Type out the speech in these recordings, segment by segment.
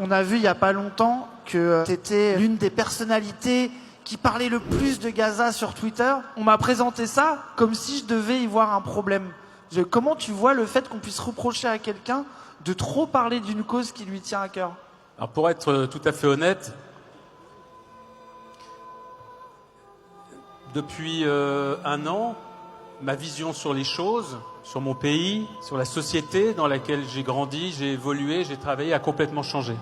On a vu il y a pas longtemps que t'étais l'une des personnalités qui parlait le plus de Gaza sur Twitter. On m'a présenté ça comme si je devais y voir un problème. Comment tu vois le fait qu'on puisse reprocher à quelqu'un de trop parler d'une cause qui lui tient à cœur? Alors pour être tout à fait honnête, depuis un an, ma vision sur les choses, sur mon pays, sur la société dans laquelle j'ai grandi, j'ai évolué, j'ai travaillé, a complètement changé.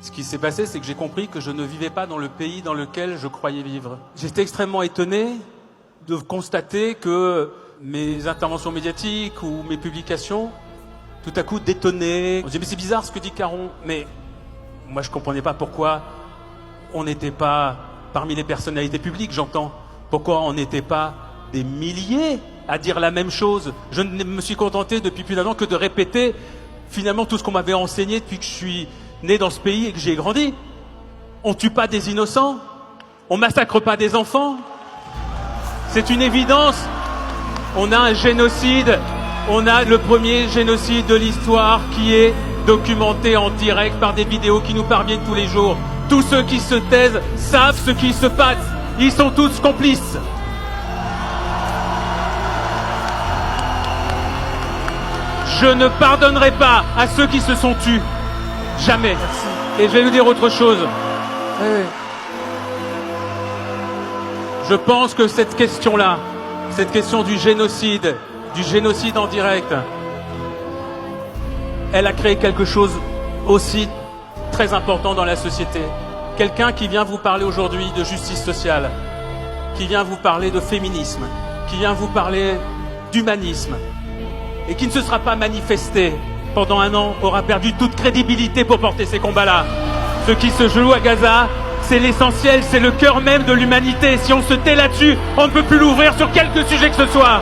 Ce qui s'est passé, c'est que j'ai compris que je ne vivais pas dans le pays dans lequel je croyais vivre. J'étais extrêmement étonné de constater que mes interventions médiatiques ou mes publications, tout à coup détonnaient. On se dit, mais c'est bizarre ce que dit Caron. Mais moi, je comprenais pas pourquoi on n'était pas parmi les personnalités publiques, j'entends. Pourquoi on n'était pas des milliers à dire la même chose. Je ne me suis contenté depuis plus d'un an que de répéter finalement tout ce qu'on m'avait enseigné depuis que je suis né dans ce pays et que j'ai grandi. On tue pas des innocents, on massacre pas des enfants. C'est une évidence. On a un génocide, on a le premier génocide de l'histoire qui est documenté en direct par des vidéos qui nous parviennent tous les jours. Tous ceux qui se taisent savent ce qui se passe. Ils sont tous complices. Je ne pardonnerai pas à ceux qui se sont tus. Jamais. Merci. Et je vais vous dire autre chose. Oui. Je pense que cette question-là, cette question du génocide en direct, elle a créé quelque chose aussi très important dans la société. Quelqu'un qui vient vous parler aujourd'hui de justice sociale, qui vient vous parler de féminisme, qui vient vous parler d'humanisme, et qui ne se sera pas manifesté pendant un an, aura perdu toute crédibilité pour porter ces combats-là. Ce qui se joue à Gaza, c'est l'essentiel, c'est le cœur même de l'humanité. Si on se tait là-dessus, on ne peut plus l'ouvrir sur quelque sujet que ce soit.